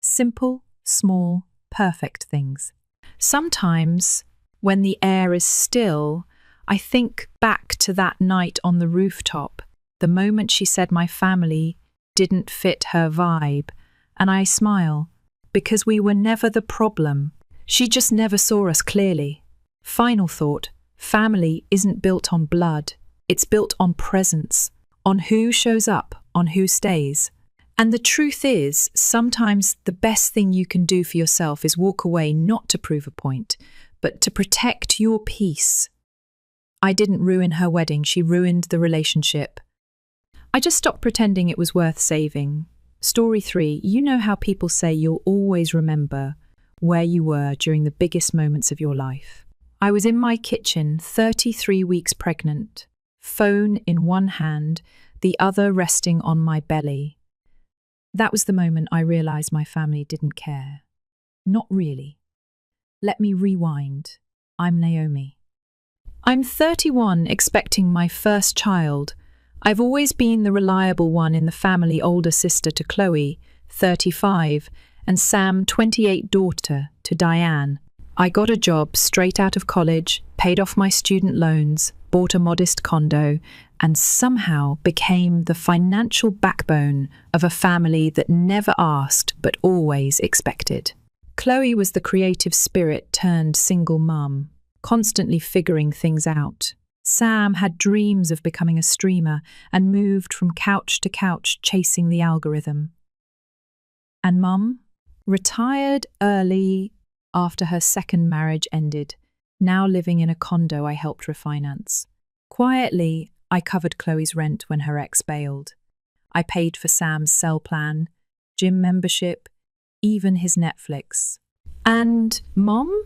Simple, small, perfect things. Sometimes, when the air is still, I think back to that night on the rooftop, the moment she said my family didn't fit her vibe, and I smile, because we were never the problem. She just never saw us clearly. Final thought, family isn't built on blood. It's built on presence, on who shows up, on who stays. And the truth is, sometimes the best thing you can do for yourself is walk away not to prove a point, but to protect your peace. I didn't ruin her wedding, she ruined the relationship. I just stopped pretending it was worth saving. Story 3, you know how people say you'll always remember where you were during the biggest moments of your life. I was in my kitchen, 33 weeks pregnant, phone in one hand, the other resting on my belly. That was the moment I realised my family didn't care. Not really. Let me rewind. I'm Naomi. I'm 31, expecting my first child. I've always been the reliable one in the family, older sister to Chloe, 35, and Sam, 28, daughter to Diane. I got a job straight out of college, paid off my student loans, bought a modest condo, and somehow became the financial backbone of a family that never asked but always expected. Chloe was the creative spirit turned single mum, constantly figuring things out. Sam had dreams of becoming a streamer and moved from couch to couch chasing the algorithm. And Mum retired early after her second marriage ended, now living in a condo I helped refinance. Quietly, I covered Chloe's rent when her ex bailed. I paid for Sam's cell plan, gym membership, even his Netflix. And Mom?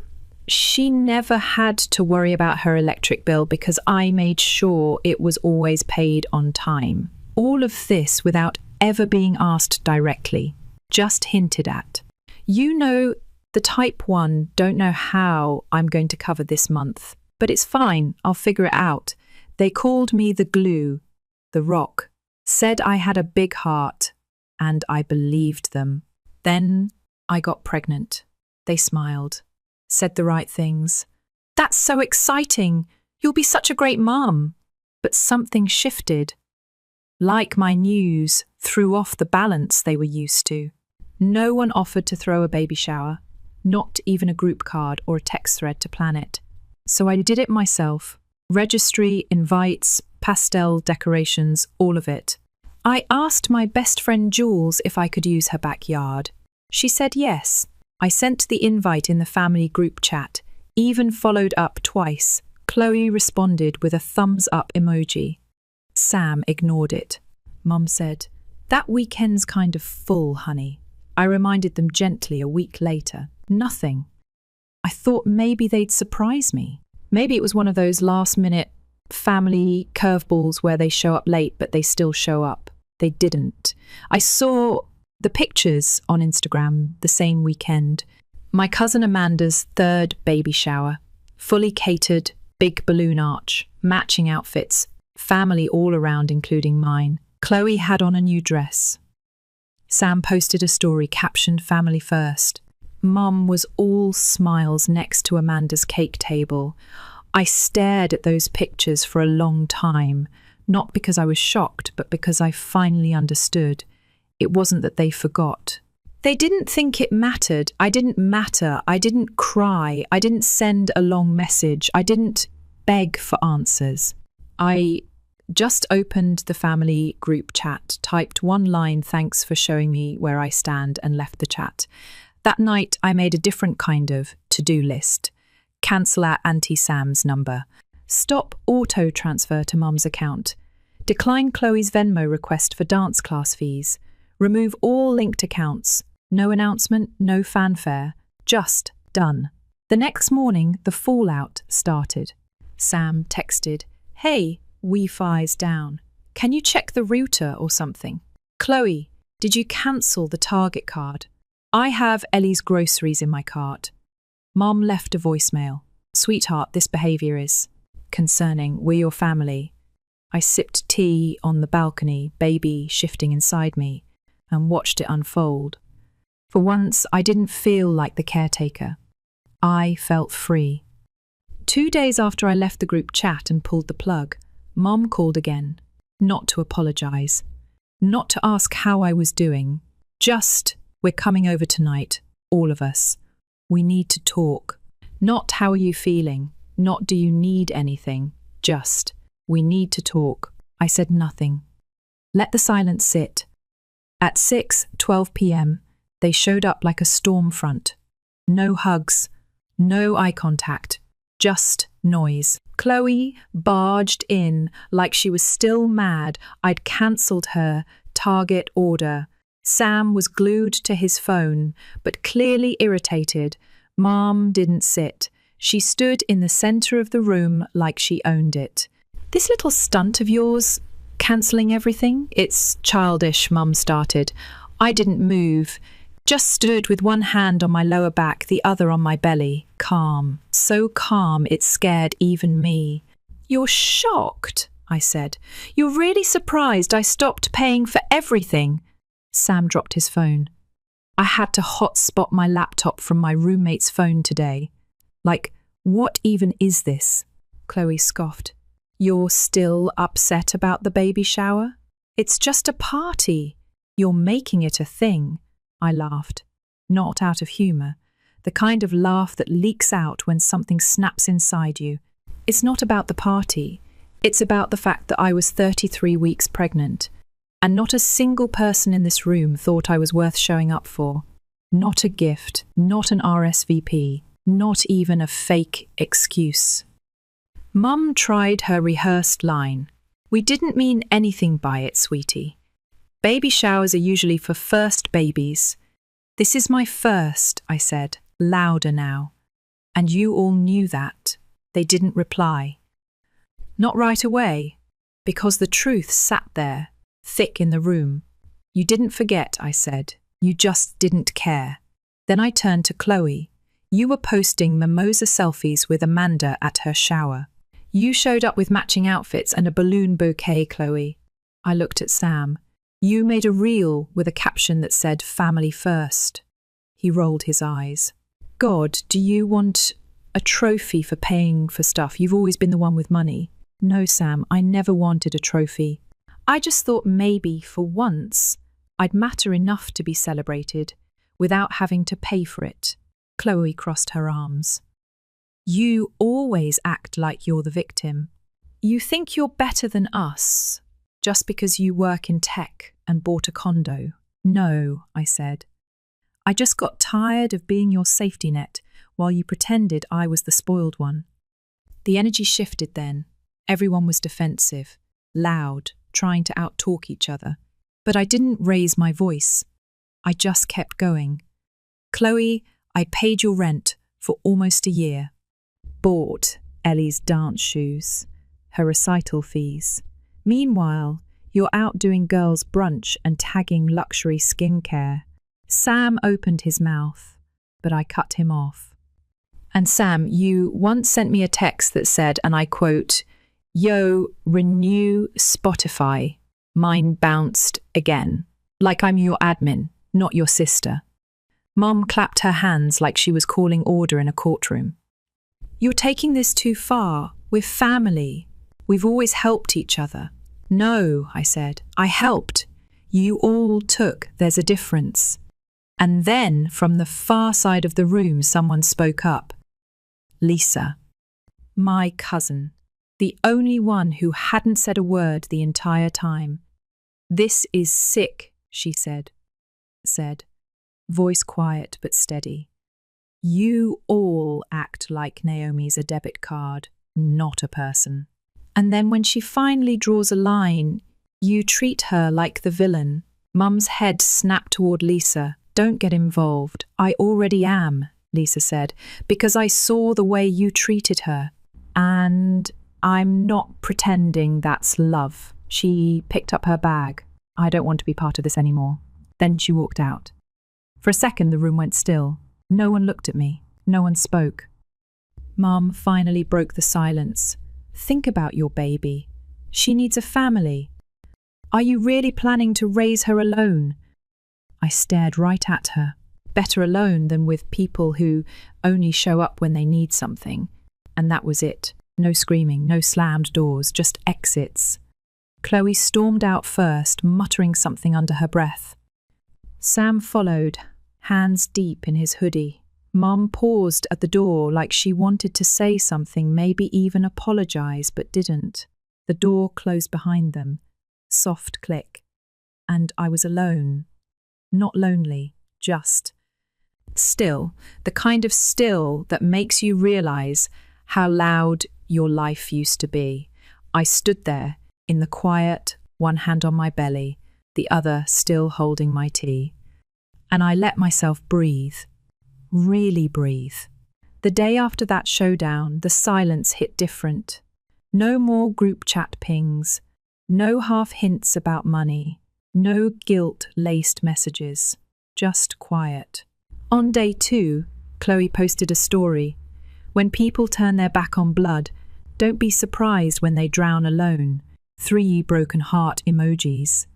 She never had to worry about her electric bill because I made sure it was always paid on time. All of this without ever being asked directly, just hinted at. You know, the type 1 don't know how I'm going to cover this month, but it's fine, I'll figure it out. They called me the glue, the rock, said I had a big heart, and I believed them. Then I got pregnant. They smiled, said the right things. That's so exciting. You'll be such a great mum. But something shifted. Like my news threw off the balance they were used to. No one offered to throw a baby shower, not even a group card or a text thread to plan it. So I did it myself. Registry, invites, pastel decorations, all of it. I asked my best friend Jules if I could use her backyard. She said yes. I sent the invite in the family group chat, even followed up twice. Chloe responded with a thumbs up emoji. Sam ignored it. Mum said, "That weekend's kind of full, honey." I reminded them gently a week later. Nothing. I thought maybe they'd surprise me. Maybe it was one of those last-minute family curveballs where they show up late but they still show up. They didn't. I saw the pictures on Instagram the same weekend. My cousin Amanda's 3rd baby shower. Fully catered, big balloon arch, matching outfits, family all around including mine. Chloe had on a new dress. Sam posted a story captioned "Family First." Mum was all smiles next to Amanda's cake table. I stared at those pictures for a long time, not because I was shocked, but because I finally understood. It wasn't that they forgot. They didn't think it mattered. I didn't matter. I didn't cry. I didn't send a long message. I didn't beg for answers. I just opened the family group chat, typed one line, "Thanks for showing me where I stand," and left the chat. That night, I made a different kind of to-do list. Cancel out Auntie Sam's number. Stop auto transfer to Mum's account. Decline Chloe's Venmo request for dance class fees. Remove all linked accounts. No announcement, no fanfare. Just done. The next morning, the fallout started. Sam texted, "Hey, Wi-Fi's down. Can you check the router or something? Chloe, did you cancel the Target card? I have Ellie's groceries in my cart." Mom left a voicemail. "Sweetheart, this behaviour is concerning. We're your family." I sipped tea on the balcony, baby shifting inside me, and watched it unfold. For once, I didn't feel like the caretaker. I felt free. 2 days after I left the group chat and pulled the plug, Mom called again, not to apologise, not to ask how I was doing, just, "We're coming over tonight, all of us. We need to talk." Not "How are you feeling?" Not "Do you need anything?" Just, "We need to talk." I said nothing. Let the silence sit. At 6:12 p.m, they showed up like a storm front. No hugs, no eye contact, just noise. Chloe barged in like she was still mad I'd cancelled her Target order. Sam was glued to his phone, but clearly irritated. Mom didn't sit. She stood in the centre of the room like she owned it. "This little stunt of yours, cancelling everything? It's childish," Mum started. I didn't move. Just stood with one hand on my lower back, the other on my belly, calm. So calm it scared even me. "You're shocked," I said. "You're really surprised I stopped paying for everything." Sam dropped his phone. I had to hotspot my laptop from my roommate's phone today. Like, what even is this? Chloe scoffed. "You're still upset about the baby shower? It's just a party. You're making it a thing." I laughed, not out of humour, the kind of laugh that leaks out when something snaps inside you. It's not about the party. It's about the fact that I was 33 weeks pregnant, and not a single person in this room thought I was worth showing up for. Not a gift, not an RSVP, not even a fake excuse. Mum tried her rehearsed line. "We didn't mean anything by it, sweetie. Baby showers are usually for first babies." "This is my first," I said. louder now. And you all knew that. They didn't reply. Not right away, because the truth sat there, thick in the room. You didn't forget, I said. You just didn't care. Then I turned to Chloe. You were posting mimosa selfies with Amanda at her shower. You showed up with matching outfits and a balloon bouquet, Chloe. I looked at Sam. You made a reel with a caption that said family first. He rolled his eyes. God, do you want a trophy for paying for stuff? You've always been the one with money. No, Sam, I never wanted a trophy. I just thought maybe, for once, I'd matter enough to be celebrated without having to pay for it. Chloe crossed her arms. You always act like you're the victim. You think you're better than us just because you work in tech and bought a condo. No, I said. I just got tired of being your safety net while you pretended I was the spoiled one. The energy shifted then. Everyone was defensive, loud, trying to outtalk each other. But I didn't raise my voice. I just kept going. Chloe, I paid your rent for almost a year. Bought Ellie's dance shoes, her recital fees. Meanwhile, you're out doing girls' brunch and tagging luxury skincare. Sam opened his mouth, but I cut him off. And Sam, you once sent me a text that said, and I quote, "Yo, renew Spotify." Mine bounced again, like I'm your admin, not your sister. Mom clapped her hands like she was calling order in a courtroom. You're taking this too far. We're family. We've always helped each other. No, I said. I helped. You all took. There's a difference. And then, from the far side of the room, someone spoke up. Lisa. My cousin. The only one who hadn't said a word the entire time. This is sick, she said, voice quiet but steady. You all act like Naomi's a debit card, not a person. And then when she finally draws a line, you treat her like the villain. Mum's head snapped toward Lisa. Don't get involved. I already am, Lisa said, because I saw the way you treated her. And I'm not pretending that's love. She picked up her bag. I don't want to be part of this anymore. Then she walked out. For a second, the room went still. No one looked at me. No one spoke. Mum finally broke the silence. Think about your baby. She needs a family. Are you really planning to raise her alone? I stared right at her. Better alone than with people who only show up when they need something. And that was it. No screaming, no slammed doors, just exits. Chloe stormed out first, muttering something under her breath. Sam followed, hands deep in his hoodie. Mum paused at the door like she wanted to say something, maybe even apologize, but didn't. The door closed behind them. Soft click. And I was alone. Not lonely, just still. The kind of still that makes you realize how loud your life used to be. I stood there, in the quiet, one hand on my belly, the other still holding my tea. And I let myself breathe. Really breathe. The day after that showdown, the silence hit different. No more group chat pings. No half hints about money. No guilt-laced messages. Just quiet. On day 2, Chloe posted a story. When people turn their back on blood, don't be surprised when they drown alone. 3 broken heart emojis.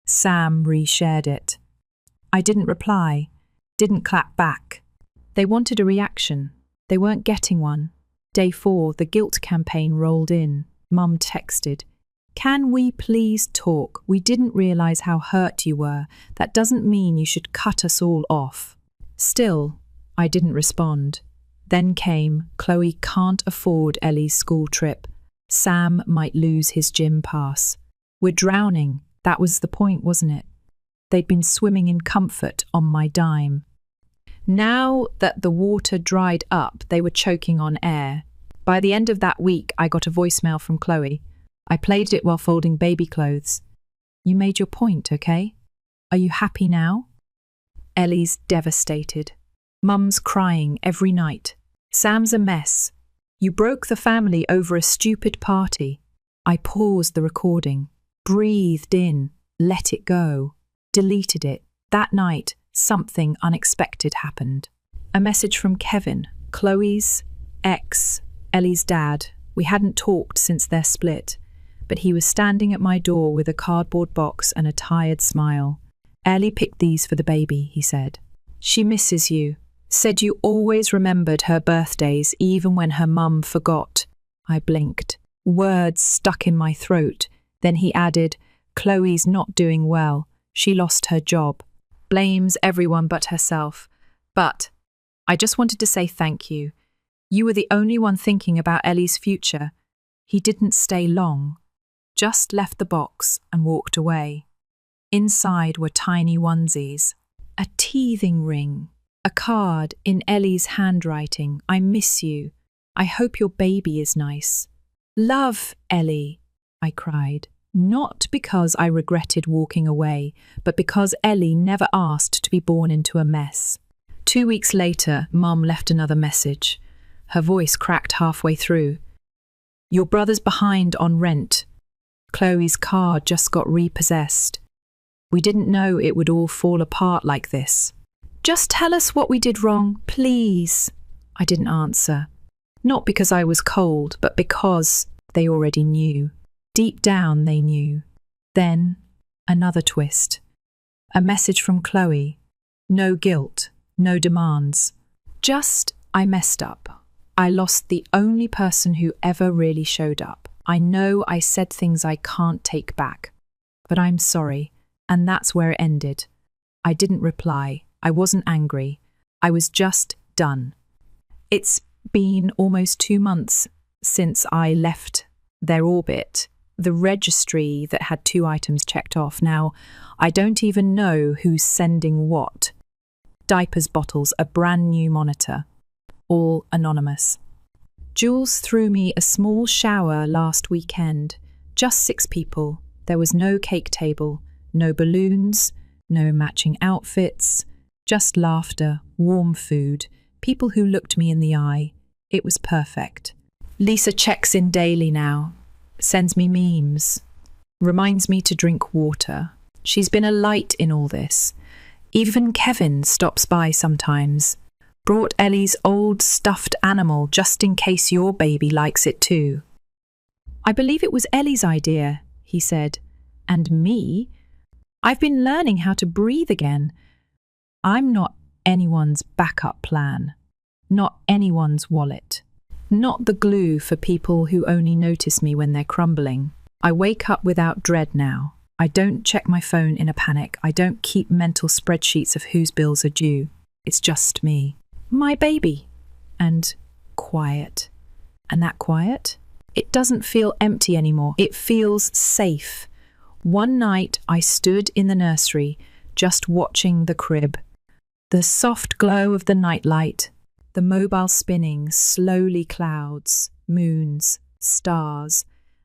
Sam reshared it. I didn't reply, didn't clap back. They wanted a reaction. They weren't getting one. Day 4, the guilt campaign rolled in. Mum texted, "Can we please talk? We didn't realise how hurt you were. That doesn't mean you should cut us all off." Still, I didn't respond. Then came, Chloe can't afford Ellie's school trip. Sam might lose his gym pass. We're drowning. That was the point, wasn't it? They'd been swimming in comfort on my dime. Now that the water dried up, they were choking on air. By the end of that week, I got a voicemail from Chloe. I played it while folding baby clothes. You made your point, okay? Are you happy now? Ellie's devastated. Mum's crying every night. Sam's a mess. You broke the family over a stupid party. I paused the recording, breathed in, let it go, deleted it. That night, something unexpected happened. A message from Kevin, Chloe's ex, Ellie's dad. We hadn't talked since their split, but he was standing at my door with a cardboard box and a tired smile. Ellie picked these for the baby, he said. She misses you. Said you always remembered her birthdays even when her mum forgot. I blinked. Words stuck in my throat. Then he added, Chloe's not doing well. She lost her job. Blames everyone but herself. But I just wanted to say thank you. You were the only one thinking about Ellie's future. He didn't stay long. Just left the box and walked away. Inside were tiny onesies. A teething ring. A card in Ellie's handwriting. I miss you. I hope your baby is nice. Love, Ellie, I cried. Not because I regretted walking away, but because Ellie never asked to be born into a mess. 2 weeks later, Mum left another message. Her voice cracked halfway through. Your brother's behind on rent. Chloe's car just got repossessed. We didn't know it would all fall apart like this. Just tell us what we did wrong, please. I didn't answer. Not because I was cold, but because they already knew. Deep down they knew. Then, another twist. A message from Chloe. No guilt, no demands. Just, I messed up. I lost the only person who ever really showed up. I know I said things I can't take back. But I'm sorry, and that's where it ended. I didn't reply. I wasn't angry. I was just done. It's been almost 2 months since I left their orbit, the registry that had 2 items checked off. Now, I don't even know who's sending what. Diapers bottles, a brand new monitor. All anonymous. Jules threw me a small shower last weekend. Just 6 people. There was no cake table, no balloons, no matching outfits. Just laughter, warm food, people who looked me in the eye. It was perfect. Lisa checks in daily now, sends me memes, reminds me to drink water. She's been a light in all this. Even Kevin stops by sometimes. Brought Ellie's old stuffed animal just in case your baby likes it too. I believe it was Ellie's idea, he said. And me? I've been learning how to breathe again. I'm not anyone's backup plan, not anyone's wallet, not the glue for people who only notice me when they're crumbling. I wake up without dread now. I don't check my phone in a panic. I don't keep mental spreadsheets of whose bills are due. It's just me, my baby, and quiet. And that quiet? It doesn't feel empty anymore. It feels safe. One night I stood in the nursery, just watching the crib. The soft glow of the nightlight, the mobile spinning, slowly clouds, moons, stars,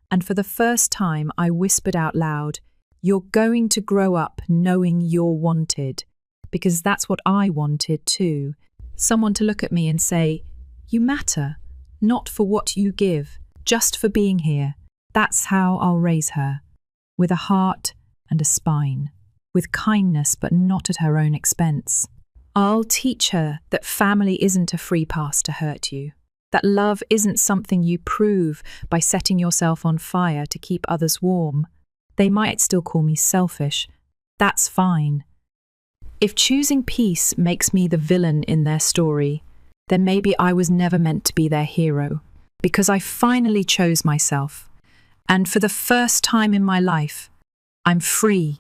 and for the first time I whispered out loud, "You're going to grow up knowing you're wanted," because that's what I wanted too. Someone to look at me and say, "You matter, not for what you give, just for being here." That's how I'll raise her, with a heart and a spine, with kindness but not at her own expense. I'll teach her that family isn't a free pass to hurt you, that love isn't something you prove by setting yourself on fire to keep others warm. They might still call me selfish. That's fine. If choosing peace makes me the villain in their story, then maybe I was never meant to be their hero, because I finally chose myself. And for the first time in my life, I'm free